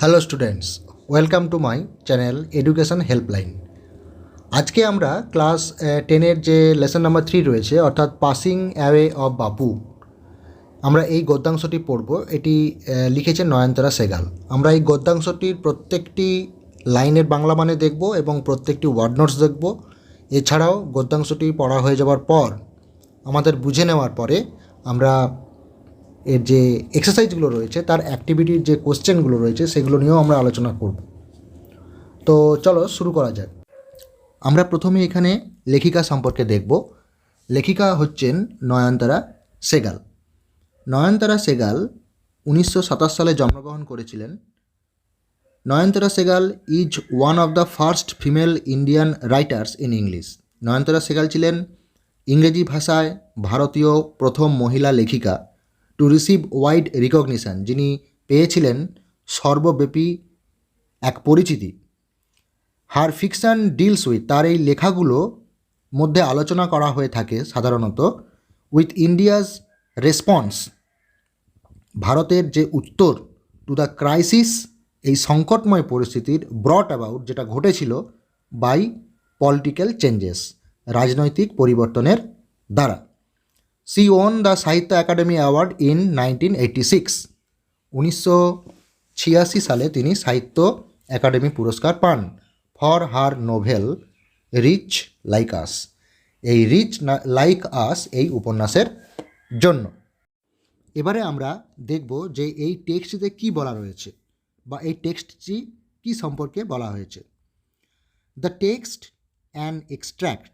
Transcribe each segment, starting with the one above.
Hello students, welcome to my channel education helpline. আজকে আমরা class 10-এর যে লেসন নাম্বার 3 রয়েছে, অর্থাৎ পাসিং অ্যাওয়ে অফ বাপু, আমরা এই গদ্যাংশটি পড়ব। এটি লিখেছেন নয়নতারা সেগাল। আমরা এই গদ্যাংশটির প্রত্যেকটি লাইনের বাংলা মানে দেখব এবং প্রত্যেকটি ওয়ার্ড নোটস দেখব। এছাড়াও গদ্যাংশটি পড়া হয়ে যাওয়ার পর আমাদের বুঝে নেওয়ার পরে আমরা এর যে এক্সারসাইজগুলো রয়েছে, তার অ্যাক্টিভিটির যে কোশ্চেনগুলো রয়েছে, সেগুলো নিয়েও আমরা আলোচনা করব। তো চলো শুরু করা যাক। আমরা প্রথমে এখানে লেখিকা সম্পর্কে দেখব। লেখিকা হচ্ছেন নয়নতারা সেগাল। নয়নতারা সেগাল 1927 সালে জন্মগ্রহণ করেছিলেন। Nayantara Sahgal is one of the first female Indian writers in English. Nayantara Sahgal ছিলেন ইংরেজি ভাষায় ভারতীয় প্রথম মহিলা লেখিকা টু রিসিভ ওয়াইড রিকগনিশন, যিনি পেয়েছিলেন সর্বব্যাপী এক পরিচিতি। হার ফিকশন ডিলস উইথ, তার এই লেখাগুলো মধ্যে আলোচনা করা হয়ে থাকে সাধারণত উইথ ইন্ডিয়াস রেসপন্স, ভারতের যে উত্তর টু দ্য ক্রাইসিস, এই সংকটময় পরিস্থিতির ব্রট অ্যাবাউট, যেটা ঘটেছিল বাই পলিটিক্যাল চেঞ্জেস, রাজনৈতিক পরিবর্তনের দ্বারা। She won the Sahitya Akademi award in 1986। 1986 সালে তিনি সাহিত্য একাডেমি পুরস্কার পান for her novel rich like us, এই রিচ লাইক আস এই উপন্যাসের জন্য। এবারে আমরা দেখব যে এই টেক্সটিতে কি বলা রয়েছে বা এই টেক্সটটি কি সম্পর্কে বলা হয়েছে। The text an extract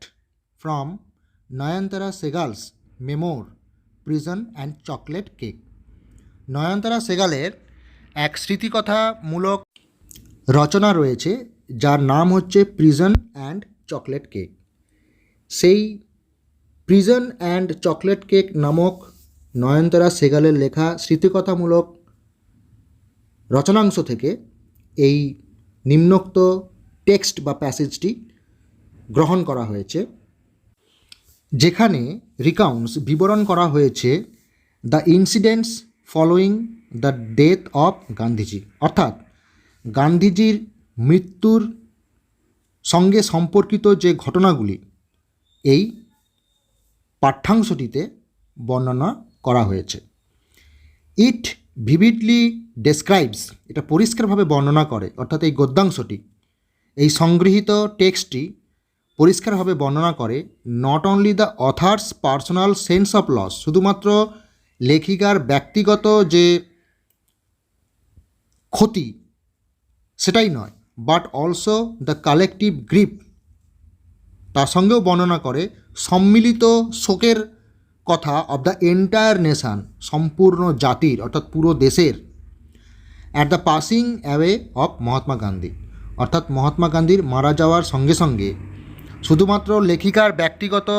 from Nayantara Sahgal's memoir prison and chocolate cake. Nayantara সেগালের এক স্মৃতিকথামূলক রচনা রয়েছে যার নাম হচ্ছে প্রিজন অ্যান্ড চকলেট কেক। সেই প্রিজন অ্যান্ড চকলেট কেক নামক নয়নতারা সেগালের লেখা স্মৃতিকথামূলক রচনাংশ থেকে এই নিম্নোক্ত টেক্সট বা প্যাসেজটি গ্রহণ করা হয়েছে, যেখানে রিকাউন্টস বিবরণ করা হয়েছে the incidents following the death of Gandhiji, অর্থাৎ গান্ধীজির মৃত্যুর সঙ্গে সম্পর্কিত যে ঘটনাগুলি এই পাঠ্যাংশটিতে বর্ণনা করা হয়েছে। ইট ভিভিডলি ডেসক্রাইবস, এটা পরিষ্কারভাবে বর্ণনা করে, অর্থাৎ এই গদ্যাংশটি, এই সংগৃহীত টেক্সটটি পরিষ্কারভাবে বর্ণনা করে not only the author's personal sense of loss, শুধুমাত্র লেখিকার ব্যক্তিগত যে ক্ষতি সেটাই নয়, but also the collective grip, তার সঙ্গেও বর্ণনা করে সম্মিলিত শোকের কথা অব দ্য এন্টায়ার নেশান, সম্পূর্ণ জাতির অর্থাৎ পুরো দেশের, at the passing away of Mahatma Gandhi, অর্থাৎ মহাত্মা গান্ধীর মারা যাওয়ার সঙ্গে সঙ্গে শুধুমাত্র লেখিকার ব্যক্তিগত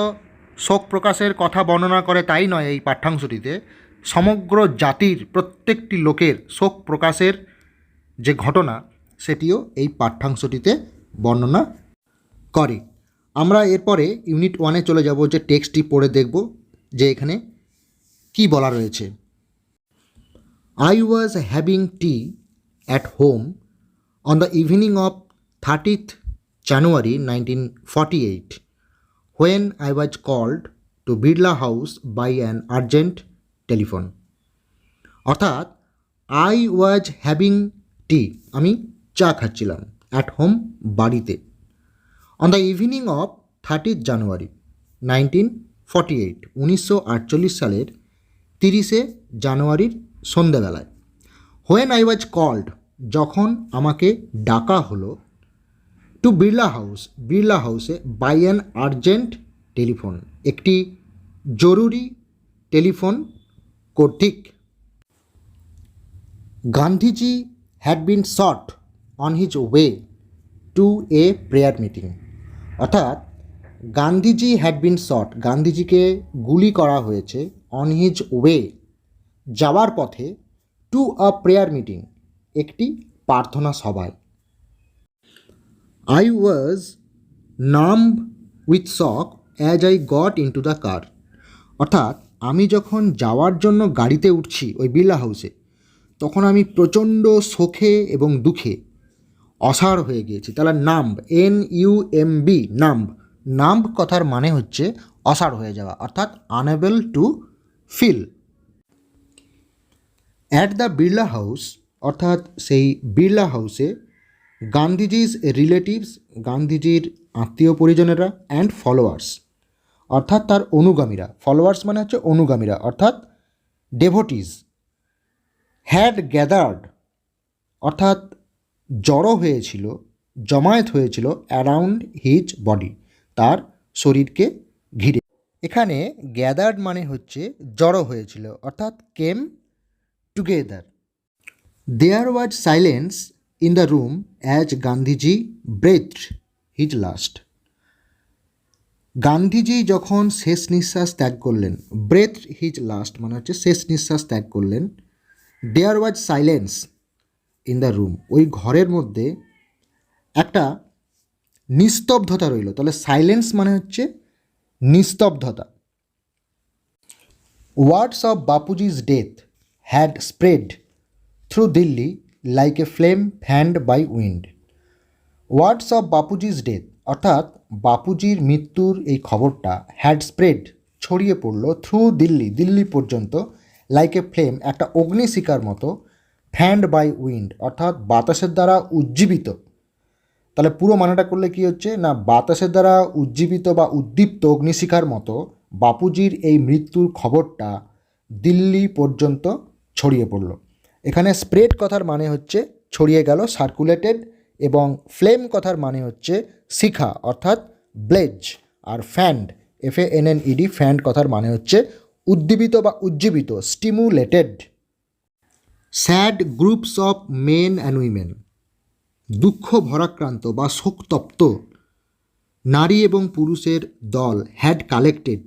শোক প্রকাশের কথা বর্ণনা করে তাই নয়, এই পাঠ্যাংশটিতে সমগ্র জাতির প্রত্যেকটি লোকের শোক প্রকাশের যে ঘটনা সেটিও এই পাঠ্যাংশটিতে বর্ণনা করে। আমরা এরপরে ইউনিট 1-এ চলে যাব, যে টেক্সটটি পড়ে দেখব যে এখানে কি বলা রয়েছে। I was having tea at home on the evening of 30th January 1948 when I was called to Birla House by an urgent telephone. অর্থাৎ I was having tea, আমি চা খাচ্ছিলাম, at home বাড়িতে, on the evening of 30th January 1948 1948 সালের 30শে জানুয়ারির সন্ধ্যাবেলায়। When I was called, যখন আমাকে ডাকা হলো, টু বিড়লা হাউস, বিড়লা হাউসে, বাই অ্যান আর্জেন্ট টেলিফোন, একটি জরুরি টেলিফোন কর্তৃক। Gandhiji had been shot on his way to a prayer meeting, অর্থাৎ গান্ধীজি হ্যাড বিন শট, গান্ধীজিকে গুলি করা হয়েছে, অন হিজ ওয়ে, যাওয়ার পথে, টু আ প্রেয়ার মিটিং, একটি প্রার্থনা সভায়। I was numb with shock as I got into the car, অর্থাৎ আমি যখন যাওয়ার জন্য গাড়িতে উঠছি ওই বিড়লা হাউসে, তখন আমি প্রচণ্ড শোকে এবং দুঃখে অসাড় হয়ে গিয়েছি। তাহলে নাম্ব, NUMB, নাম্ব, নাম্ব কথার মানে হচ্ছে অসাড় হয়ে যাওয়া, অর্থাৎ unable to feel. At the Birla house, অর্থাৎ সেই বিড়লা হাউসে গান্ধীজির রিলেটিভস, গান্ধীজির আত্মীয় পরিজনেরা, অ্যান্ড ফলোয়ার্স, অর্থাৎ তার অনুগামীরা, ফলোয়ার্স মানে হচ্ছে অনুগামীরা, অর্থাৎ ডেভোটিস, হ্যাড গ্যাদার্ড, অর্থাৎ জড়ো হয়েছিল, জমায়েত হয়েছিল, অ্যারাউন্ড হিজ বডি, তার শরীরকে ঘিরে। এখানে গ্যাদার্ড মানে হচ্ছে জড়ো হয়েছিল, অর্থাৎ came together. There was silence in the room as Gandhiji breathed his last. Gandhiji যখন শেষ নিঃশ্বাস ত্যাগ করলেন, ব্রেথ হিজ লাস্ট মানে হচ্ছে শেষ নিঃশ্বাস ত্যাগ করলেন। দেয়ার was silence in the room, ওই ঘরের মধ্যে একটা নিস্তব্ধতা রইল। তাহলে সাইলেন্স মানে হচ্ছে নিস্তব্ধতা। Words of Bapuji's death had spread through Delhi like a flame fanned by wind. Words of Bapuji's death, অর্থাৎ বাপুজির মৃত্যুর এই খবরটা হ্যাড স্প্রেড ছড়িয়ে পড়ল, থ্রু দিল্লি, দিল্লি পর্যন্ত, লাইক এ ফ্লেম একটা অগ্নিশিখার মতো, ফ্যান্ড বাই উইন্ড অর্থাৎ বাতাসের দ্বারা উজ্জীবিত। তাহলে পুরো মানেটা করলে কি হচ্ছে না, বাতাসের দ্বারা উজ্জীবিত বা উদ্দীপ্ত অগ্নিশিখার মতো বাপুজির এই মৃত্যুর খবরটা দিল্লি পর্যন্ত ছড়িয়ে পড়ল। এখানে স্প্রেড কথার মানে হচ্ছে ছড়িয়ে গেল, সার্কুলেটেড, এবং ফ্লেম কথার মানে হচ্ছে শিখা অর্থাৎ ব্লেজ, আর ফ্যান্ড, FANNED, ফ্যান্ড কথার মানে হচ্ছে উদ্দীপিত বা উজ্জীবিত, stimulated. Sad groups of men and women, দুঃখ ভরাক্রান্ত বা শোকতপ্ত নারী এবং পুরুষের দল, হ্যাড কালেক্টেড,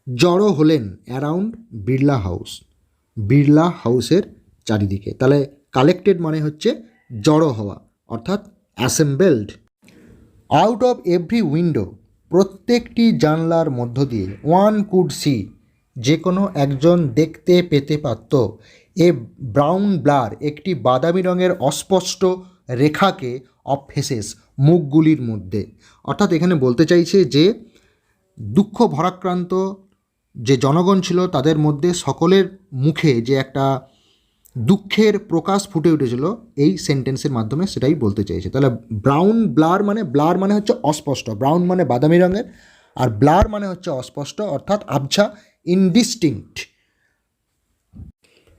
জড়ো হলেন, অ্যারাউন্ড বিড়লা হাউস, বিড়লা হাউসের চারিদিকে। তাহলে কালেক্টেড মানে হচ্ছে জড়ো হওয়া, অর্থাৎ assembled. Out of every window, প্রত্যেকটি জানলার মধ্য দিয়ে, ওয়ান কুড সি, যে কোনো একজন দেখতে পেতে পারত, এ ব্রাউন ব্লার, একটি বাদামি রঙের অস্পষ্ট রেখাকে, অফ ফেসেস, মুখগুলির মধ্যে। অর্থাৎ এখানে বলতে চাইছে যে দুঃখ ভরাক্রান্ত যে জনগণ ছিল তাদের মধ্যে সকলের মুখে যে একটা দুঃখের প্রকাশ ফুটে উঠেছিল, এই সেন্টেন্সের মাধ্যমে সেটাই বলতে চাইছে। তাহলে ব্রাউন ব্লার মানে, ব্লার মানে হচ্ছে অস্পষ্ট, ব্রাউন মানে বাদামি রঙের, আর ব্লার মানে হচ্ছে অস্পষ্ট, অর্থাৎ আবছা, indistinct.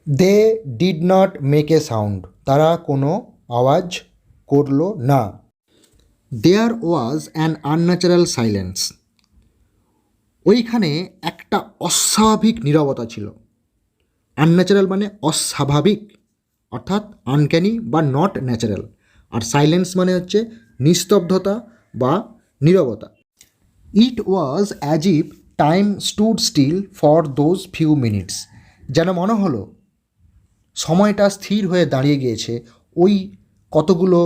They did not make a sound, তারা কোনো আওয়াজ করল না। There was an unnatural silence, ওইখানে একটা অস্বাভাবিক নীরবতা ছিল। আনন্যাচারাল মানে অস্বাভাবিক, অর্থাৎ আনক্যানি বা নট ন্যাচারাল, আর সাইলেন্স মানে হচ্ছে নিস্তব্ধতা বা নীরবতা। It was as if time stood still for those few minutes, যেন মনে হলো সময়টা স্থির হয়ে দাঁড়িয়ে গিয়েছে ওই কতগুলো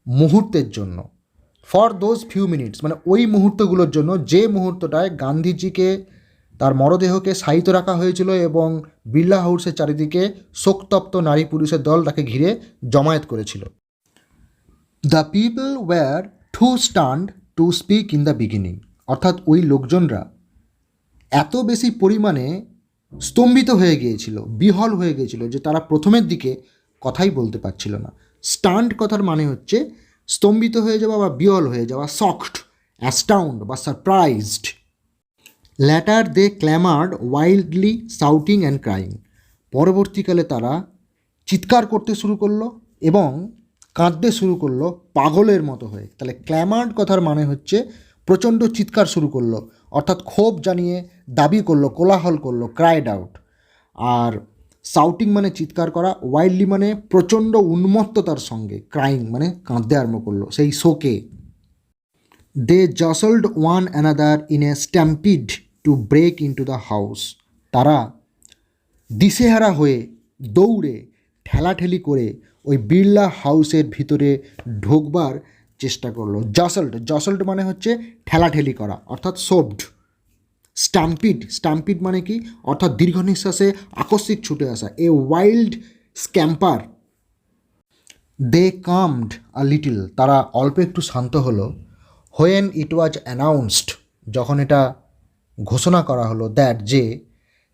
মুহূর্তের জন্য। ফর দোজ ফিউ মিনিটস মানে ওই মুহূর্তগুলোর জন্য, যে মুহূর্তটায় গান্ধীজিকে, তার মরদেহকে শায়িত রাখা হয়েছিল এবং বিড়লা হাউসের চারিদিকে শোকতপ্ত নারী পুরুষের দল তাকে ঘিরে জমায়েত করেছিল। The people were two stand to speak in the beginning, অর্থাৎ ওই লোকজনরা এত বেশি পরিমাণে স্তম্ভিত হয়ে গিয়েছিল, বিহল হয়ে গিয়েছিল, যে তারা প্রথমের দিকে কথাই বলতে পারছিল না। স্টান্ড কথার মানে হচ্ছে স্তম্ভিত হয়ে যাওয়া বা বিহল হয়ে যাওয়া, শকড, অ্যাস্টাউন্ড বা surprised. Later they clamoured wildly shouting and crying, পরবর্তীকালে তারা চিৎকার করতে শুরু করলো এবং কাঁদতে শুরু করলো পাগলের মতো হয়ে। তাহলে ক্ল্যামার্ড কথার মানে হচ্ছে প্রচণ্ড চিৎকার শুরু করলো, অর্থাৎ ক্ষোভ জানিয়ে দাবি করলো, কোলাহল করলো, ক্রাইড আউট। আর শাউটিং মানে চিৎকার করা, ওয়াইল্ডলি মানে প্রচণ্ড উন্মত্ততার সঙ্গে, ক্রাইং মানে কাঁদতে আরম্ভ করলো সেই শোকে। They jostled one another in a stampede to break into the house, তারা দিশেহারা হয়ে দৌড়ে ঠেলাঠেলি করে ওই বিড়লা হাউসের ভিতরে ঢোকবার চেষ্টা করলো। জসল্ড, জসল্ড মানে হচ্ছে ঠেলাঠেলি করা, অর্থাৎ সোভড। স্ট্যাম্পিড, স্ট্যাম্পিড মানে কি, অর্থাৎ দীর্ঘ নিঃশ্বাসে আকস্মিক ছুটে আসা। A wild scamper. They calmed a little, তারা অল্প একটু শান্ত হলো। হোয়েন ইট ওয়াজ অ্যানাউন্সড, যখন এটা ঘোষণা করা হলো, দ্যাট যে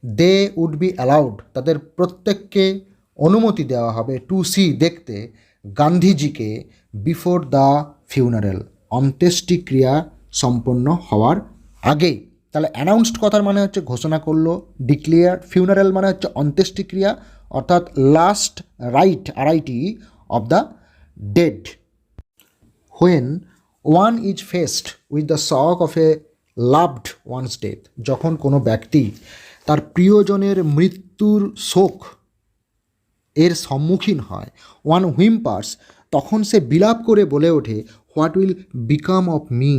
দে উড বি অ্যালাউড, তাদের প্রত্যেককে অনুমতি দেওয়া হবে, টু সি দেখতে, গান্ধীজিকে বিফোর দ্য ফিউনারেল, অন্ত্যেষ্টিক্রিয়া সম্পন্ন হওয়ার আগেই। তাহলে অ্যানাউন্সড কথার মানে হচ্ছে ঘোষণা করলো, ডিক্লেয়ার, ফিউনারেল মানে হচ্ছে অন্ত্যেষ্টিক্রিয়া, অর্থাৎ last rite, a rite of the dead. When one is faced with the shock of a loved one's death, যখন কোনো ব্যক্তি তার প্রিয়জনের মৃত্যুর শোক এর সম্মুখীন হয়, ওয়ান হুইম্পার্স, তখন সে বিলাপ করে বলে ওঠে, what will become of me,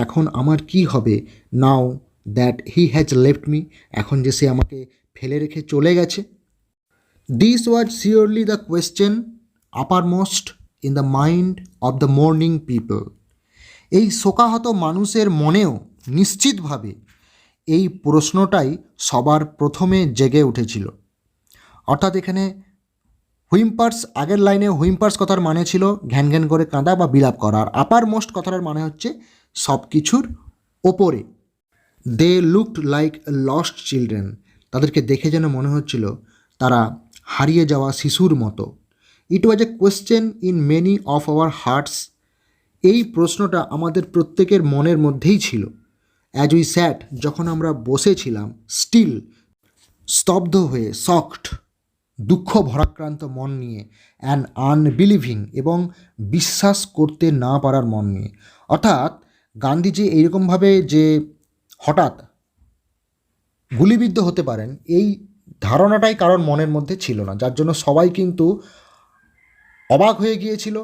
এখন আমার কি হবে, now that he has left me, এখন যে সে আমাকে ফেলে রেখে চলে গেছে। This was surely the question uppermost in the mind of the mourning people, এই শোকাহত মানুষের মনেও নিশ্চিতভাবে এই প্রশ্নটাই সবার প্রথমে জেগে উঠেছিল। অর্থাৎ এখানে হুইম্পার্স, আগের লাইনে হুইম্পার্স কথার মানে ছিল ঘ্যান ঘ্যান করে কাঁদা বা বিলাপ করা, আর আপার মোস্ট কথার মানে হচ্ছে সব কিছুর ওপরে। They looked like lost children, তাদেরকে দেখে যেন মনে হচ্ছিল তারা হারিয়ে যাওয়া শিশুর মতো। It was a question in many of our hearts, এই প্রশ্নটা আমাদের প্রত্যেকের মনের মধ্যেই ছিল। অ্যাজ উই স্যাট, যখন আমরা বসেছিলাম, স্টিল, স্তব্ধ হয়ে, শকড, দুঃখ ভরাক্রান্ত মন নিয়ে, অ্যান আনবিলিভিং, এবং বিশ্বাস করতে না পারার মন নিয়ে। অর্থাৎ গান্ধীজি এইরকমভাবে যে হঠাৎ গুলিবিদ্ধ হতে পারেন, এই ধারণাটাই কারোর মনের মধ্যে ছিল না, যার জন্য সবাই কিন্তু অবাক হয়ে গিয়েছিল,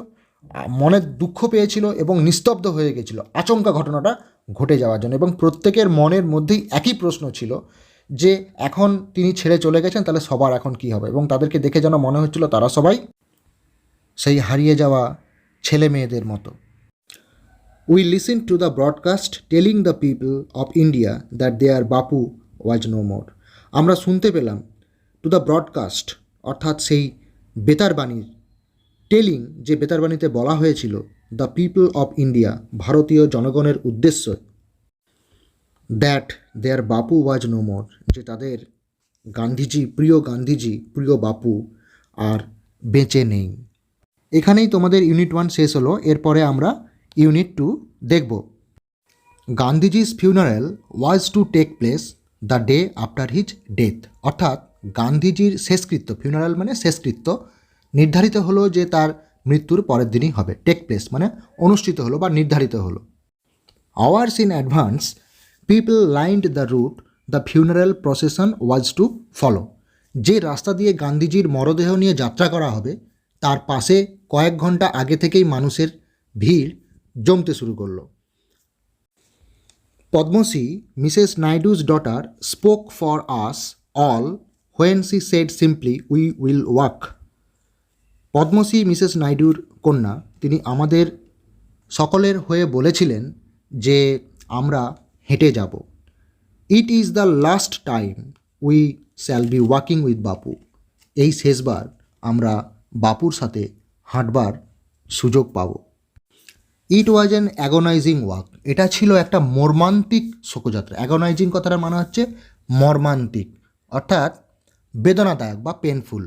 মনে দুঃখ পেয়েছিল এবং নিস্তব্ধ হয়ে গেছিল আচমকা ঘটনাটা ঘটে যাওয়ার জন্য। এবং প্রত্যেকের মনের মধ্যেই একই প্রশ্ন ছিল যে এখন তিনি ছেড়ে চলে গেছেন, তাহলে সবার এখন কী হবে। এবং তাদেরকে দেখে যেন মনে হচ্ছিল তারা সবাই সেই হারিয়ে যাওয়া ছেলে মেয়েদের মতো। We listen to the broadcast telling the people of India that their Bapu was no more, আমরা শুনতে পেলাম টু দ্য ব্রডকাস্ট, অর্থাৎ সেই বেতারবাণীর, টেলিং, যে বেতারবাণীতে বলা হয়েছিল, দ্য পিপল অফ ইন্ডিয়া, ভারতীয় জনগণের উদ্দেশ্য, that their Bapu was no more, যে তাদের গান্ধীজি, প্রিয় বাপু আর বেঁচে নেই। এখানেই তোমাদের ইউনিট 1 শেষ হলো। এরপরে আমরা ইউনিট 2 দেখব। Gandhiji's funeral was to take place the day after his death, অর্থাৎ গান্ধীজির শেষকৃত্য, ফিউনারেল মানে শেষকৃত্য, নির্ধারিত হলো যে তার মৃত্যুর পরের দিনই হবে। টেক প্লেস মানে অনুষ্ঠিত হলো বা নির্ধারিত হলো। Hours in advance people lined the route the funeral procession was to follow, যে রাস্তা দিয়ে গান্ধীজির মরদেহ নিয়ে যাত্রা করা হবে তার পাশে কয়েক ঘন্টা আগে থেকেই মানুষের ভিড় জমতে শুরু করলো। Padmashri Mrs Naidu's daughter spoke for us all when she said simply, "We will walk." Padmashri Mrs নাইডুর কন্যা, তিনি আমাদের সকলের হয়ে বলেছিলেন যে আমরা হেঁটে যাব। It is the last time we shall be walking with বাপু, এই শেষবার আমরা বাপুর সাথে হাঁটবার সুযোগ পাব। ইট ওয়াজ অ্যান অ্যাগোনাইজিং ওয়াক, এটা ছিল একটা মর্মান্তিক শোকযাত্রা। অ্যাগোনাইজিং কথাটার মানে হচ্ছে মর্মান্তিক, অর্থাৎ বেদনাদায়ক বা painful.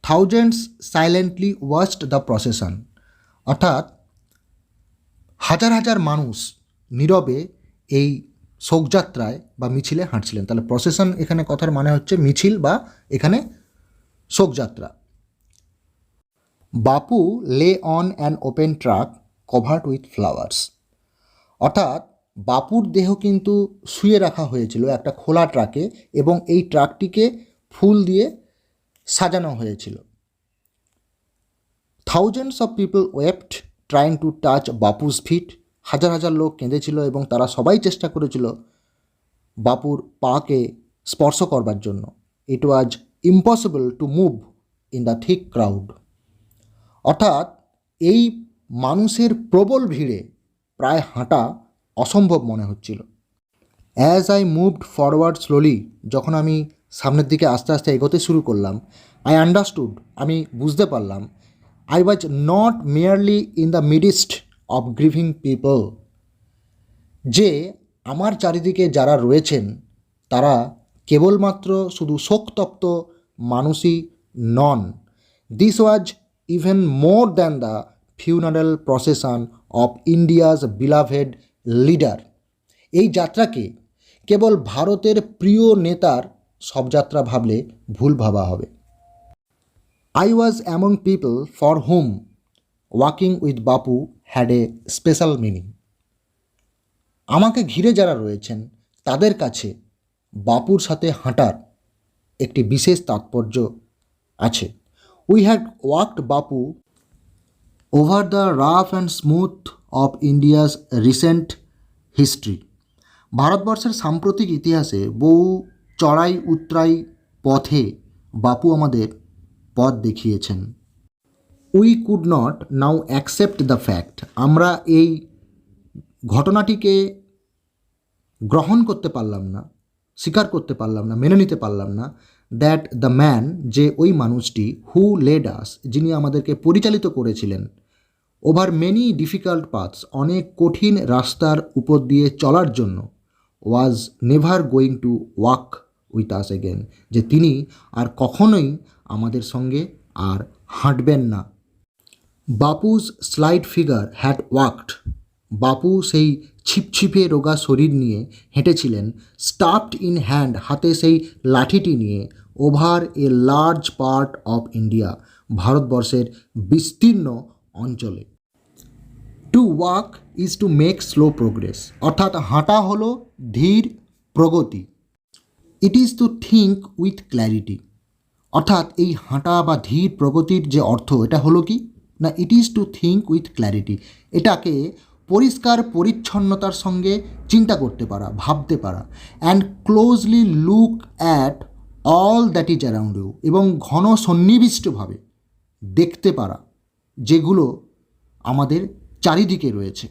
Thousands silently watched the procession, অর্থাৎ হাজার হাজার মানুষ নীরবে এই শোকযাত্রায় বা মিছিলে হাঁটছিলেন। তাহলে প্রসেশন এখানে কথার মানে হচ্ছে মিছিল বা এখানে শোকযাত্রা। বাপু lay on an open truck covered with flowers, অর্থাৎ বাপুর দেহ কিন্তু শুয়ে রাখা হয়েছিল একটা খোলা ট্রাকে এবং এই ট্রাকটিকে ফুল দিয়ে সাজানো হয়েছিল। Thousands of people wept trying to touch Bapu's feet, হাজার হাজার লোক কেঁদেছিল এবং তারা সবাই চেষ্টা করেছিল বাপুর পাকে স্পর্শ করবার জন্য। It was impossible to move in the thick crowd, অর্থাৎ এই মানুষের প্রবল ভিড়ে প্রায় হাঁটা অসম্ভব মনে হচ্ছিল। As I moved forward slowly, যখন আমি সামনের দিকে আস্তে আস্তে এগোতে শুরু করলাম, আই আন্ডারস্টুড, আমি বুঝতে পারলাম, I was not merely in the midst of grieving people, যে আমার চারিদিকে যারা রয়েছেন তারা কেবলমাত্র শুধু শোকতপ্ত মানুষই নন। This was even more than the funeral procession of India's beloved leader. এই যাত্রাকে কেবল ভারতের প্রিয় নেতার শবযাত্রা ভাবলে ভুল ভাবা হবে। I was among people for whom walking with Bapu had a special meaning. আমাকে ঘিরে যারা রয়েছেন তাদের কাছে বাপুর সাথে হাঁটার একটি বিশেষ তাৎপর্য আছে। We had walked Bapu over the rough and smooth of India's recent history. ভারতবর্ষের সাম্প্রতিক ইতিহাসে বহু চড়াই উতরাই পথে বাপু আমাদের পথ দেখিয়েছেন। We could not now accept the fact, আমরা এই ঘটনাটিকে গ্রহণ করতে পারলাম না, স্বীকার করতে পারলাম না, মেনে নিতে পারলাম না, দ্যাট দ্য ম্যান, যে ওই মানুষটি, হু লেড আস, যিনি আমাদেরকে পরিচালিত করেছিলেন, ওভার মেনি ডিফিকাল্ট পাথস, অনেক কঠিন রাস্তার উপর দিয়ে চলার জন্য, was never going to walk with us again, যে তিনি আর কখনোই আমাদের সঙ্গে আর হাঁটবেন না। Bapu's slight figure had walked, বাপু সেই ছিপছিপে রোগা শরীর নিয়ে হেঁটেছিলেন, স্টাফড ইন হ্যান্ড, হাতে সেই লাঠিটি নিয়ে, over a large part of India, ভারতবর্ষের বিস্তীর্ণ অঞ্চলে। To walk is to make slow progress, অর্থাৎ হাঁটা হলো ধীর প্রগতি। ইট is to think with clarity, অর্থাৎ এই হাঁটা বা ধীর প্রগতির যে অর্থ, এটা হলো কি না, it is to think with clarity, এটাকে পরিষ্কার পরিচ্ছন্নতার সঙ্গে চিন্তা করতে পারা, ভাবতে পারা, and closely look at all that is around you, এবং ঘন সন্নিবিষ্টভাবে দেখতে পারা যেগুলো আমাদের চারিদিকে রয়েছে।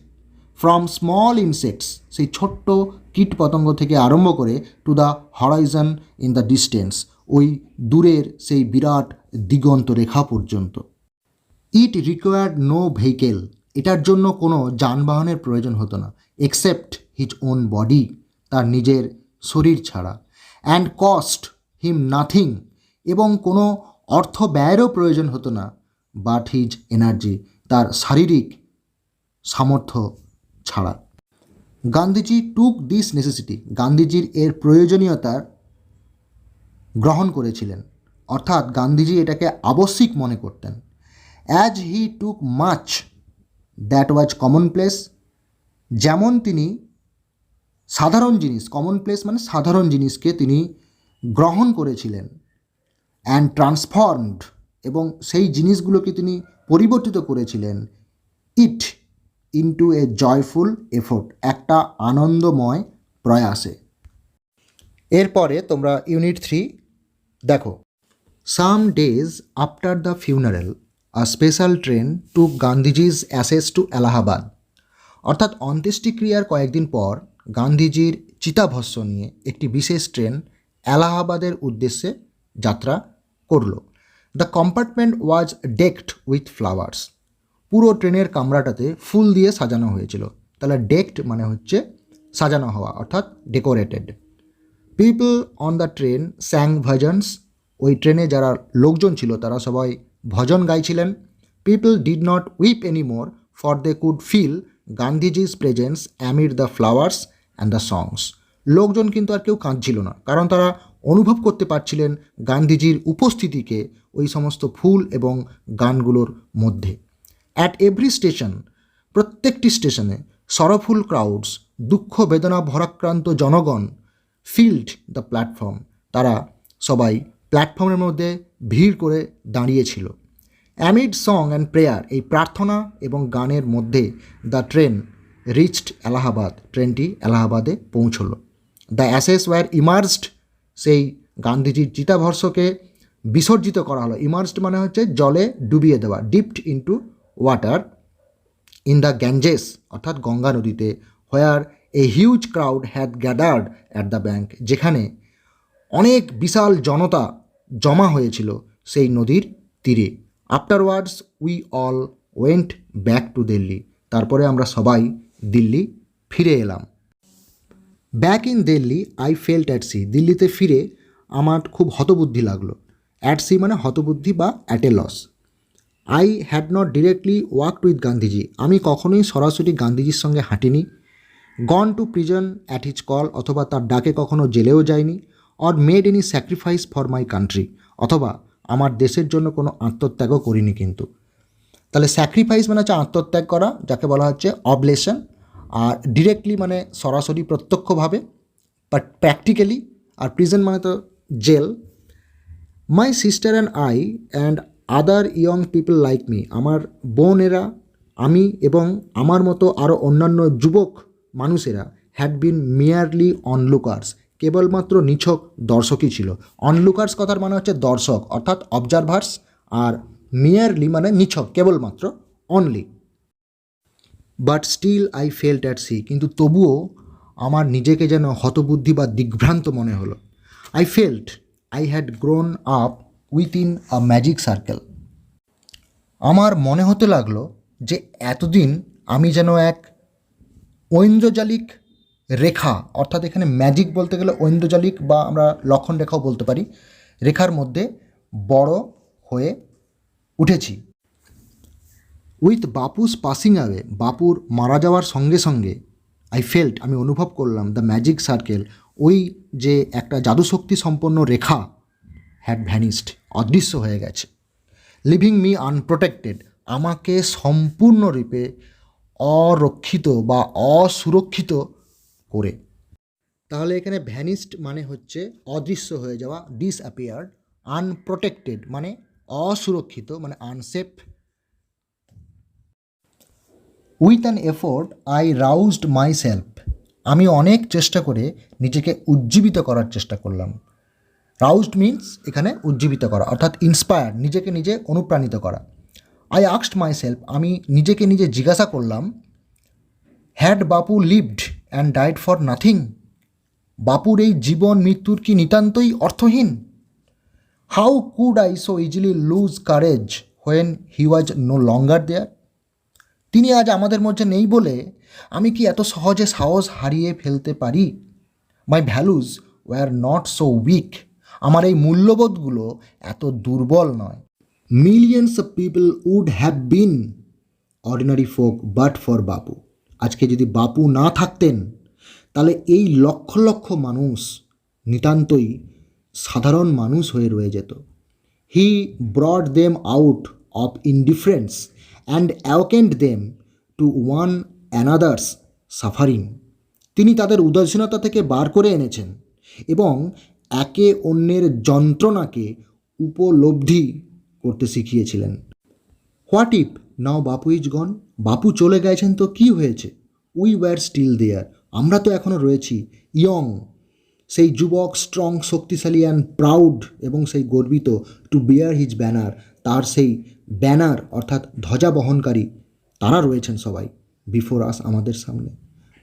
ফ্রম স্মল ইনসেক্টস, সেই ছোট্ট কীট পতঙ্গ থেকে আরম্ভ করে, to the Horizon in the distance, ওই দূরের সেই বিরাট দিগন্ত রেখা পর্যন্ত। ইট রিকোয়ার্ড নো ভেহিকেল, এটার জন্য কোনো যানবাহনের প্রয়োজন হতো না, এক্সেপ্ট হিজ ওন বডি, তার নিজের শরীর ছাড়া, অ্যান্ড কস্ট হিম নাথিং, এবং কোনো অর্থ ব্যয়েরও প্রয়োজন হতো না, বাট হিজ এনার্জি, তার শারীরিক সামর্থ্য ছাড়া। গান্ধীজি টুক দিস নেসেসিটি, গান্ধীজির এর প্রয়োজনীয়তার গ্রহণ করেছিলেন, অর্থাৎ গান্ধীজি এটাকে আবশ্যিক মনে করতেন। As he took much that was common place, যেমন তিনি সাধারণ জিনিস, কমন প্লেস মানে সাধারণ জিনিসকে তিনি গ্রহণ করেছিলেন, অ্যান্ড ট্রান্সফর্মড, এবং সেই জিনিসগুলোকে তিনি পরিবর্তিত করেছিলেন, it into a joyful effort, একটা আনন্দময় প্রয়াসে। এরপরে তোমরা ইউনিট 3 দেখো। Some days after the funeral a special train to Gandhiji's ashes to Allahabad, অর্থাৎ অন্ত্যেষ্টিক্রিয়ার কয়েকদিন পর গান্ধীজির চিতাভস্ম নিয়ে একটি বিশেষ ট্রেন এলাহাবাদের উদ্দেশ্যে যাত্রা করল। The compartment was ডেকড with flowers, পুরো ট্রেনের কামরাটাতে ফুল দিয়ে সাজানো হয়েছিল। তাহলে ডেকড মানে হচ্ছে সাজানো হওয়া, অর্থাৎ decorated. People on the train sang bhajans, ওই ট্রেনে যারা লোকজন ছিল তারা সবাই ভজন গাইছিলেন। People did not weep anymore, for they could feel Gandhiji's presence amid the flowers and the songs, লোকজন কিন্তু আর কেউ কাঁদছিল না, কারণ তারা অনুভব করতে পারছিলেন গান্ধীজির উপস্থিতিকে ওই সমস্ত ফুল এবং গানগুলোর মধ্যে। অ্যাট এভরি স্টেশন, প্রত্যেকটি স্টেশনে সরফুল ক্রাউডস, দুঃখ বেদনা ভরাক্রান্ত জনগণ, ফিল্ড দ্য প্ল্যাটফর্ম, তারা সবাই প্ল্যাটফর্মের মধ্যে ভিড় করে দাঁড়িয়েছিল। অ্যামিড সং অ্যান্ড প্রেয়ার, এই প্রার্থনা এবং গানের মধ্যে দ্য ট্রেন রিচড এলাহাবাদ, ট্রেনটি এলাহাবাদে পৌঁছলো। দ্য অ্যাসেস ওয়ার ইমার্জড, সেই গান্ধীজির চিতাভস্মকে বিসর্জিত করা হলো। ইমার্জড মানে হচ্ছে জলে ডুবিয়ে দেওয়া, dipped into water in the Ganges, অর্থাৎ গঙ্গা নদীতে, where a huge crowd had gathered at the bank, যেখানে অনেক বিশাল জনতা জমা হয়েছিল সেই নদীর তীরে। Afterwards we all went back to Delhi. তারপরে আমরা সবাই দিল্লি ফিরে এলাম। Back in Delhi I felt at sea. দিল্লিতে ফিরে আমার খুব হতবুদ্ধি লাগলো। অ্যাট সি মানে হতবুদ্ধি বা at a loss. I had not directly worked with Gandhiji. আমি কখনোই সরাসরি গান্ধীজির সঙ্গে হাঁটিনি। Gone to prison at his call, অথবা তার ডাকে কখনো জেলেও যায়নি। Or made any sacrifice for my country, অথবা আমার দেশের জন্য কোনো আত্মত্যাগও করিনি কিন্তু। তাহলে স্যাক্রিফাইস মানে হচ্ছে আত্মত্যাগ করা, যাকে বলা হচ্ছে অবলেশন। আর ডিরেক্টলি মানে সরাসরি প্রত্যক্ষভাবে, বাট প্র্যাকটিক্যালি। আর প্রিজন মানে তো জেল। My sister and I and other young people like me. আমার বোনেরা, আমি এবং আমার মতো আরও অন্যান্য যুবক মানুষেরা হ্যাড বিন মিয়ারলি অনলুকার্স, কেবলমাত্র নিছক দর্শকই ছিল। অনলুকার্স কথার মানে হচ্ছে দর্শক, অর্থাৎ অবজারভার্স। আর মিয়ারলি মানে নিছক, কেবলমাত্র, only. But still I felt at sea. কিন্তু তবুও আমার নিজেকে যেন হতবুদ্ধি বা দিগ্ভ্রান্ত মনে হলো। I felt I had grown up within a magic circle. আমার মনে হতে লাগলো যে এতদিন আমি যেন এক ঐন্দ্রজালিক রেখা, অর্থাৎ এখানে ম্যাজিক বলতে গেলে ঐন্দ্রজালিক বা আমরা লক্ষণ রেখাও বলতে পারি, রেখার মধ্যে বড় হয়ে উঠেছি। উইথ বাপুস পাসিং অ্যাওয়ে, বাপুর মারা যাওয়ার সঙ্গে সঙ্গে আই ফেল্ট, আমি অনুভব করলাম, দ্য ম্যাজিক সার্কেল, ওই যে একটা জাদুশক্তি সম্পন্ন রেখা হ্যাড ভ্যানিস্ট, অদৃশ্য হয়ে গেছে। লিভিং মি আনপ্রোটেক্টেড, আমাকে সম্পূর্ণরূপে অরক্ষিত বা অসুরক্ষিত করে। তাহলে এখানে ভ্যানিস্ট মানে হচ্ছে অদৃশ্য হয়ে যাওয়া, ডিসঅ্যাপিয়ার্ড। আনপ্রোটেক্টেড মানে অসুরক্ষিত, মানে unsafe. With an effort I রাউজড my self, আমি অনেক চেষ্টা করে নিজেকে উজ্জীবিত করার চেষ্টা করলাম। রাউজড মিন্স এখানে উজ্জীবিত করা, অর্থাৎ ইন্সপায়ার, নিজেকে নিজে অনুপ্রাণিত করা। আই আস্কড মাই সেলফ, আমি নিজেকে নিজে জিজ্ঞাসা করলাম, had Bapu lived and died for nothing, বাপুর এই জীবন মৃত্যুর কি নিতান্তই অর্থহীন? How could I so easily lose courage when he was no longer there, তিনি আজ আমাদের মধ্যে নেই বলে আমি কি এত সহজে সাহস হারিয়ে ফেলতে পারি? My values were not so weak, আমার এই মূল্যবোধগুলো এত দুর্বল নয়। Millions of people would have been ordinary folk but for Bapu, আজকে যদি বাপু না থাকতেন তাহলে এই লক্ষ লক্ষ মানুষ নিতান্তই সাধারণ মানুষ হয়ে রয়ে যেত। He brought them out of indifference and awakened them to one another's suffering, তিনি তাদের উদাসীনতা থেকে বার করে এনেছেন এবং একে অন্যের যন্ত্রণাকে উপলব্ধি করতে শিখিয়েছিলেন। What if now Bapu is গন, বাপু চলে গেছেন তো কি হয়েছে? উই ওয়্যার স্টিল দেয়ার, আমরা তো এখনও রয়েছি। ইয়ং, সেই যুবক, স্ট্রং, শক্তিশালী অ্যান্ড প্রাউড, এবং সেই গর্বিত, টু বিয়ার হিজ ব্যানার, তার সেই ব্যানার অর্থাৎ ধ্বজা বহনকারী, তারা রয়েছেন সবাই বিফোর আস, আমাদের সামনে।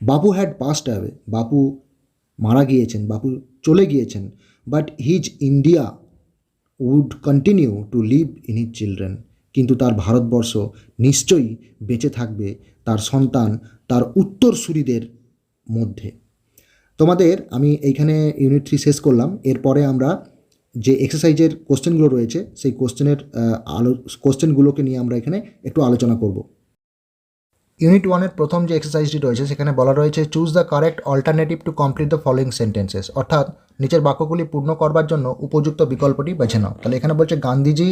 বাপু হ্যাড পাস্ট অ্যাওয়ে, বাপু মারা গিয়েছেন, বাপু চলে গিয়েছেন। But his India would continue to live in his children, কিন্তু তার ভারতবর্ষ নিশ্চয়ই বেঁচে থাকবে তার সন্তান, তার উত্তরসূরিদের মধ্যে। তোমাদের আমি এইখানে ইউনিট 3 শেষ করলাম। এরপরে আমরা যে এক্সারসাইজের কোশ্চেনগুলো রয়েছে সেই কোশ্চেনগুলোকে নিয়ে আমরা এখানে একটু আলোচনা করব। ইউনিট 1-এর প্রথম যে এক্সারসাইজটি রয়েছে সেখানে বলা রয়েছে choose the correct alternative to complete the following sentences, অর্থাৎ নিচের বাক্যগুলি পূর্ণ করবার জন্য উপযুক্ত বিকল্পটি বেছে নাও। তাহলে এখানে বলছে Gandhiji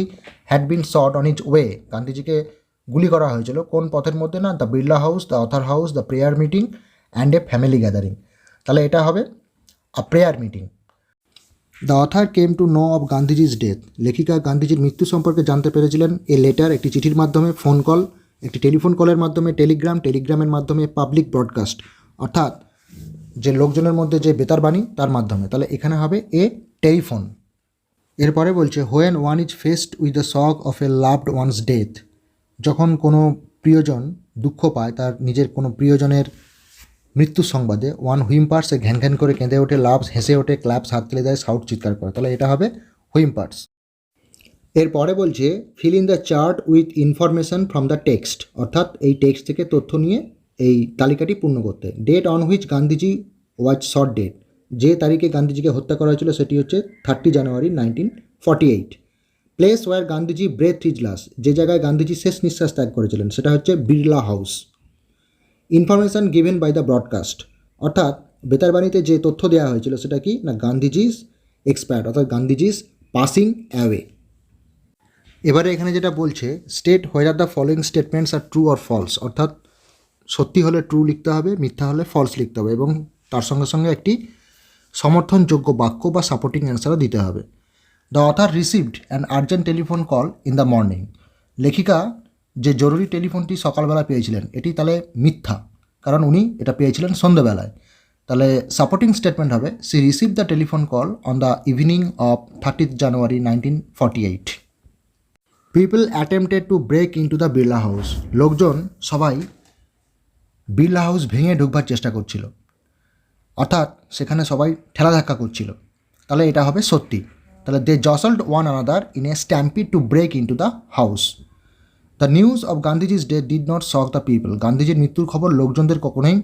had been shot on his way, গান্ধীজিকে গুলি করা হয়েছিল কোন পথের মধ্যে? না, the Birla house, the author house, the prayer meeting and a family gathering. তাহলে এটা হবে a prayer meeting. The author came to know of Gandhiji's death, লেখিকা গান্ধীজির মৃত্যু সম্পর্কে জানতে পেরেছিলেন এ লেটার, একটি চিঠির মাধ্যমে, ফোন কল, একটি টেলিফোন কলের মাধ্যমে, টেলিগ্রাম, টেলিগ্রামের মাধ্যমে, পাবলিক ব্রডকাস্ট, অর্থাৎ যে লোকজনের মধ্যে যে বেতারবাণী তার মাধ্যমে। তাহলে এখানে হবে এ টেলিফোন। এরপরে বলছে when one is faced with the shock of a loved one's death, যখন কোনো প্রিয়জন দুঃখ পায় তার নিজের কোনো প্রিয়জনের মৃত্যুর সংবাদে, ওয়ান হুইম্পার্স, এ ঘ্যান ঘ্যান করে কেঁদে ওঠে, লাভস হেসে ওঠে, ক্ল্যাপস হাত তুলে দেয়, সাউট চিৎকার করে। তাহলে এটা হবে হুইম্পার্স। এরপরে বলছে fill in the chart with information from the text, অর্থাৎ এই টেক্সট থেকে তথ্য নিয়ে এই তালিকাটি পূর্ণ করতে। Date on which Gandhiji was shot dead, যে তারিখে গান্ধীজিকে হত্যা করা হয়েছিল সেটি হচ্ছে 30 জানুয়ারি 1948। Place where Gandhiji breathed his last, যে জায়গায় গান্ধীজি শেষ নিঃশ্বাস ত্যাগ করেছিলেন সেটা হচ্ছে Birla house. Information given by the broadcast, অর্থাৎ বেতারবাণীতে যে তথ্য দেওয়া হয়েছিল সেটা কি না গান্ধীজিস এক্সপায়ার্ড, অর্থাৎ গান্ধীজিস পাসিং অ্যাওয়ে। এবারে এখানে যেটা বলছে state whether the following statements are true or false, অর্থাৎ সত্যি হলে ট্রু লিখতে হবে, মিথ্যা হলে ফলস লিখতে হবে এবং তার সঙ্গে সঙ্গে একটি সমর্থনযোগ্য বাক্য বা সাপোর্টিং অ্যান্সারও দিতে হবে। The author received an urgent telephone call in the morning, লেখিকা যে জরুরি টেলিফোনটি সকালবেলা পেয়েছিলেন এটি তাহলে মিথ্যা, কারণ উনি এটা পেয়েছিলেন সন্ধ্যাবেলায়। তাহলে সাপোর্টিং স্টেটমেন্ট হবে she receive the telephone call on the evening of 30 January 1948। People attempted to break in two the Birla house, লোকজন সবাই বিড়লা হাউস ভেঙে ঢুকবার চেষ্টা করছিল, অর্থাৎ সেখানে সবাই ঠেলাধাক্কা করছিল, তাহলে এটা হবে সত্যি। তাহলে they jostled one another in a stampede to break in two the house. The news of Gandhiji's death did not shock the people, গান্ধীজির মৃত্যুর খবর লোকজনদের কখনোই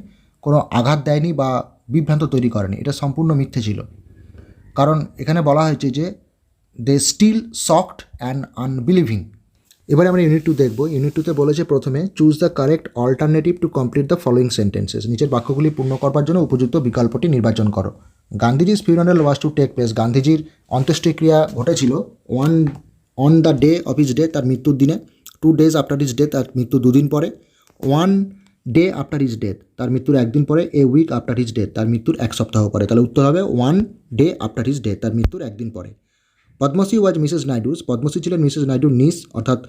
কোনো আঘাত দেয়নি বা বিভ্রান্ত তৈরি করেনি, এটা সম্পূর্ণ মিথ্যে ছিল। কারণ এখানে বলা হয়েছে যে দে স্টিল শকড অ্যান্ড আনবিলিভিং। এবারে আমরা ইউনিট 2 দেখব। ইউনিট 2তে বলেছে প্রথমে choose the correct alternative to complete the following sentences, নিচের বাক্যগুলি পূর্ণ করবার জন্য উপযুক্ত বিকল্পটি নির্বাচন করো। গান্ধীজির funeral was to take place, গান্ধীজির অন্ত্যেষ্টিক্রিয়া ঘটেছিল on the day of his day, তার মৃত্যুর দিনে। 2 days আফটার হিজ ডেথ, তার মৃত্যু 2 দিন পরে। 1 day আফটার হিজ ডেথ, তার মৃত্যুর 1 দিন পরে। A week after his death, তার মৃত্যুর 1 সপ্তাহ পরে। তাহলে উত্তর হবে 1 day আফটার হিজ ডেথ, তার মৃত্যুর 1 দিন পরে। পদ্মশ্রী ওয়াজ মিসেস নাইডুস, পদ্মশ্রী ছিলেন মিসেস নাইডুর নিস, অর্থাৎ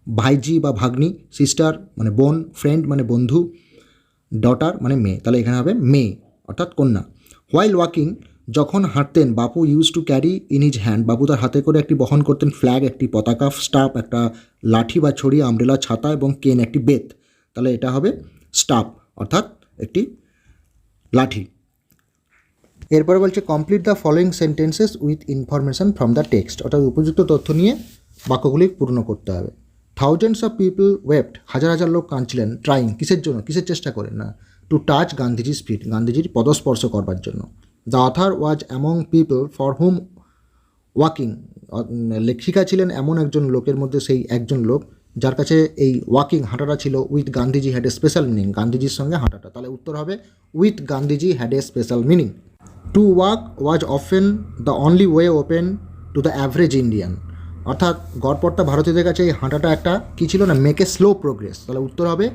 ভাইজি বা ভাগ্নি। সিস্টার মানে বোন, ফ্রেন্ড মানে বন্ধু, ডটার মানে মেয়ে, তাহলে এখানে হবে মেয়ে অর্থাৎ কন্যা। হোয়াইল ওয়াকিং, যখন হাঁটতেন, বাপু use to carry in his hand, বাপু তার হাতে করে একটি বহন করতেন ফ্ল্যাগ একটি পতাকা, স্টাফ একটা লাঠি বা ছড়ি, আমব্রেলা ছাতা এবং কেন একটি বেত, তাহলে এটা হবে স্টাফ অর্থাৎ একটি লাঠি। এরপরে বলছে complete the following sentences with information from the text, অর্থাৎ উপযুক্ত তথ্য নিয়ে বাক্যগুলি পূর্ণ করতে হবে। থাউজেন্ডস অফ পিপল ওয়েপ্ট, হাজার হাজার লোক কাঁদছিলেন। ট্রাইং, কিসের জন্য, কিসের চেষ্টা করেন না, টু টাচ গান্ধীজির ফিট, গান্ধীজির পদস্পর্শ করবার জন্য। The author was among people for hmm walking, লেখিকা ছিলেন এমন একজন লোকের মধ্যে সেই একজন লোক যার কাছে এই ওয়াকিং হাঁটাটা ছিল with Gandhiji had a special meaning, গান্ধীজির সঙ্গে হাঁটাটা, তাহলে উত্তর হবে with Gandhiji had a special meaning. Two walk was often the only way open to the average Indian, অর্থাৎ গড়পড়তা ভারতীয়দের কাছে এই হাঁটাটা একটা কী ছিল না মেক এ স্লো প্রোগ্রেস, তাহলে উত্তর হবে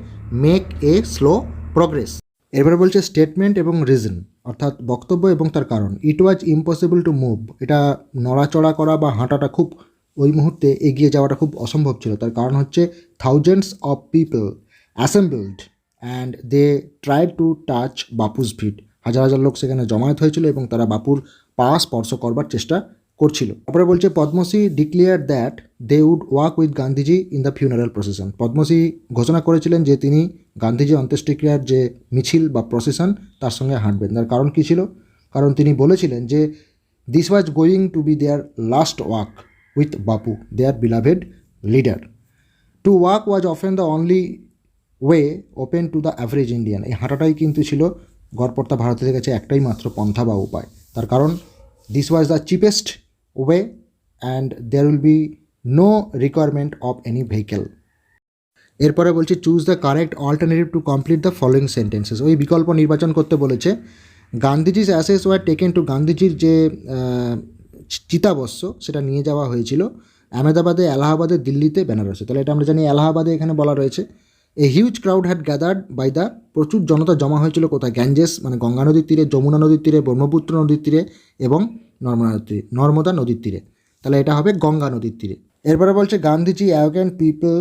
মেক এ স্লো প্রোগ্রেস। এরপরে বলছে স্টেটমেন্ট এবং রিজন, অর্থাৎ বক্তব্য এবং তার কারণ। ইট ওয়াজ ইম্পসিবল টু মুভ, এটা নড়াচড়া করা বা হাঁটাটা খুব ওই মুহূর্তে এগিয়ে যাওয়াটা খুব অসম্ভব ছিল, তার কারণ হচ্ছে thousands of people assembled and they tried to touch Bapu's feet, হাজার হাজার লোক সেখানে জমায়েত হয়েছিল এবং তারা বাপুর পা স্পর্শ করবার চেষ্টা করছিল। তারপরে বলছে Padmashri declare that they would walk with Gandhiji in the funeral procession, Padmashri ঘোষণা করেছিলেন যে তিনি গান্ধীজি অন্ত্যেষ্টিক্রিয়ার যে মিছিল বা প্রসেশন তার সঙ্গে হাঁটবেন। তার কারণ কী ছিল, কারণ তিনি বলেছিলেন যে this was going to be their last walk with Bapu, their beloved leader. To walk was often the only way open to the average Indian, এই হাঁটাটাই কিন্তু ছিল গড়পড়তা ভারতীয়দের কাছে একটাই মাত্র পন্থা বা উপায়, তার কারণ this was the cheapest way and there will be no requirement of any vehicle. এরপরে বলছে choose the correct alternative to complete the following sentences, ওই বিকল্প নির্বাচন করতে বলেছে। Gandhiji's ashes were taken to, গান্ধীজির যে চিতাবস্য সেটা নিয়ে যাওয়া হয়েছিল আহমেদাবাদে, এলাহাবাদে, দিল্লিতে, বেনারসে, তাহলে এটা আমরা জানি এলাহাবাদে এখানে বলা রয়েছে। A huge crowd had gathered by the, প্রচুর জনতা জমা হয়েছিল কোথায়, গ্যাঞ্জেস মানে গঙ্গা নদীর তীরে, যমুনা নদীর তীরে, ব্রহ্মপুত্র নদীর তীরে এবং নর্মদা নদীর তীরে, তাহলে এটা হবে গঙ্গা নদীর তীরে। এরপরে বলছে Gandhiji awaken people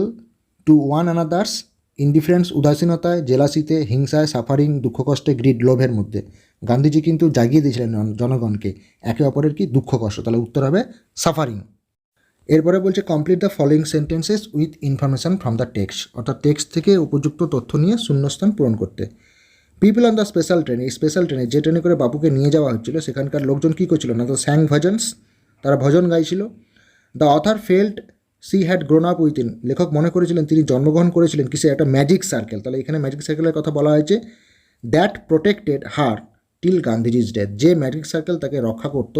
to one another's indifference, উদাসীনতায়, জেলাসিতে, হিংসায়, সাফারিং, দুঃখ কষ্টে, গ্রিড লোভের মধ্যে, গান্ধীজি কিন্তু জাগিয়ে দিয়েছিলেন জনগণকে একে অপরের কি দুঃখ কষ্ট, তাহলে উত্তর হবে সাফারিং। এরপরে বলছে complete the following sentences with information from the text, অর্থাৎ টেক্সট থেকে উপযুক্ত তথ্য নিয়ে শূন্যস্থান পূরণ করতে। People on the special train, এই স্পেশাল ট্রেনে যে ট্রেনে করে বাপুকে নিয়ে যাওয়া হচ্ছিল সেখানকার লোকজন কী করছিল না, তো স্যাং ভজনস, তারা ভজন গাইছিল। The author felt she had grown up within, লেখক মনে করেছিলেন তিনি জন্মগ্রহণ করেছিলেন কিসে, একটা ম্যাজিক সার্কেল। তাহলে এখানে ম্যাজিক সার্কেলের কথা বলা হয়েছে, that protected her till Gandhiji's death, যে ম্যাজিক সার্কেল তাকে রক্ষা করত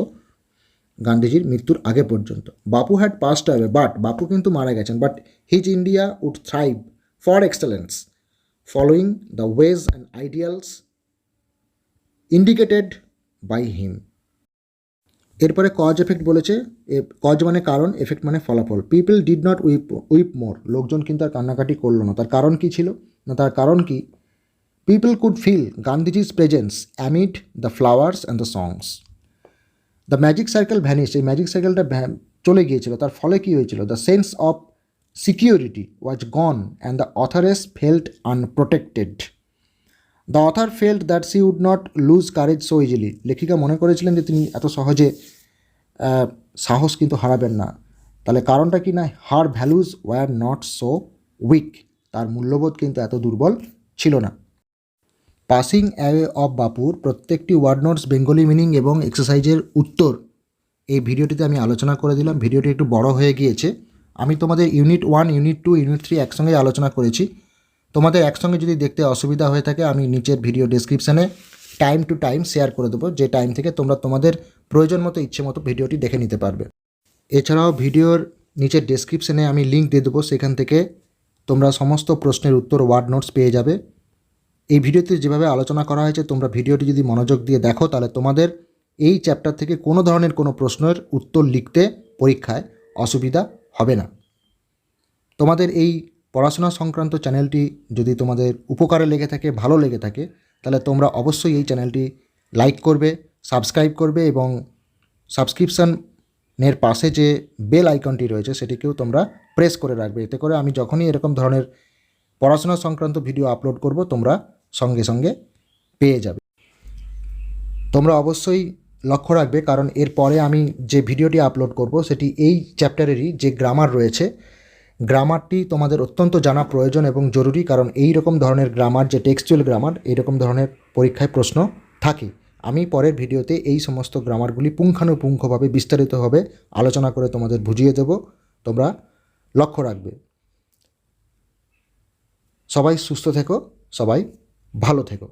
গান্ধীজির মৃত্যুর আগে পর্যন্ত। বাপু হ্যাড পাস্ট অ্যাওয়ে, বাট বাপু কিন্তু মারা গেছেন, but his India would thrive for excellence following the ways and ideals indicated by him. এরপরে কজ এফেক্ট বলেছে, কজ মানে কারণ, এফেক্ট মানে ফলাফল। পিপল ডিড নট উইপ মোর, লোকজন কিন্তু আর কান্নাকাটি করলো না। তার কারণ কি ছিল, না তার কারণ কি, people could feel Gandhiji's presence amid the flowers and the songs. The magic circle vanish, এই ম্যাজিক সার্কেলটা চলে গিয়েছিল, তার ফলে কী হয়েছিল, the sense of security was gone and the authoress felt unprotected. The author felt that she would not lose courage so easily, লেখিকা মনে করেছিলেন যে তিনি এত সহজে সাহস কিন্তু হারাবেন না। তাহলে কারণটা কি না, her values were not so weak, তার মূল্যবোধ কিন্তু এত দুর্বল ছিল না। পাসিং অ্যাওয়ে অফ বাপুর প্রত্যেকটি ওয়ার্ড নোটস, বেঙ্গলি মিনিং এবং এক্সারসাইজের উত্তর এই ভিডিওটিতে আমি আলোচনা করে দিলাম। ভিডিওটি একটু বড় হয়ে গিয়েছে, আমি তোমাদের ইউনিট 1, ইউনিট 2, ইউনিট 3 একসঙ্গে আলোচনা করেছি। তোমাদের একসঙ্গে যদি দেখতে অসুবিধা হয়ে থাকে আমি নিচের ভিডিও ডেসক্রিপশানে টাইম টু টাইম শেয়ার করে দেবো, যে টাইম থেকে তোমরা তোমাদের প্রয়োজন মতো ইচ্ছে মতো ভিডিওটি দেখে নিতে পারবে। এছাড়াও ভিডিওর নিচের ডেসক্রিপশানে আমি লিঙ্ক দিয়ে দেবো, সেখান থেকে তোমরা সমস্ত প্রশ্নের উত্তর ওয়ার্ড নোটস পেয়ে যাবে। এই ভিডিওতে যেভাবে আলোচনা করা হয়েছে তোমরা ভিডিওটি যদি মনোযোগ দিয়ে দেখো তাহলে তোমাদের এই চ্যাপ্টার থেকে কোনো ধরনের কোনো প্রশ্নের উত্তর লিখতে পরীক্ষায় অসুবিধা হবে না। তোমাদের এই পড়াশোনা সংক্রান্ত চ্যানেলটি যদি তোমাদের উপকারে লেগে থাকে, ভালো লেগে থাকে, তাহলে তোমরা অবশ্যই এই চ্যানেলটি লাইক করবে, সাবস্ক্রাইব করবে এবং সাবস্ক্রিপশনের পাশে যে বেল আইকনটি রয়েছে সেটিকেও তোমরা প্রেস করে রাখবে। এতে করে আমি যখনই এরকম ধরনের পড়াশোনা সংক্রান্ত ভিডিও আপলোড করব তোমরা সঙ্গে সঙ্গে পেয়ে যাবে। তোমরা অবশ্যই লক্ষ্য রাখবে, কারণ এরপরে আমি যে ভিডিওটি আপলোড করব সেটি এই চ্যাপ্টারেরই যে গ্রামার রয়েছে, গ্রামারটি তোমাদের অত্যন্ত জানা প্রয়োজন এবং জরুরি, কারণ এই রকম ধরনের গ্রামার, যে টেক্সচুয়াল গ্রামার, এইরকম ধরনের পরীক্ষায় প্রশ্ন থাকে। আমি পরের ভিডিওতে এই সমস্ত গ্রামারগুলি পুঙ্খানুপুঙ্খভাবে বিস্তারিতভাবে আলোচনা করে তোমাদের বুঝিয়ে দেব, তোমরা লক্ষ্য রাখবে। সবাই সুস্থ থেকো, সবাই ভালো থেকো।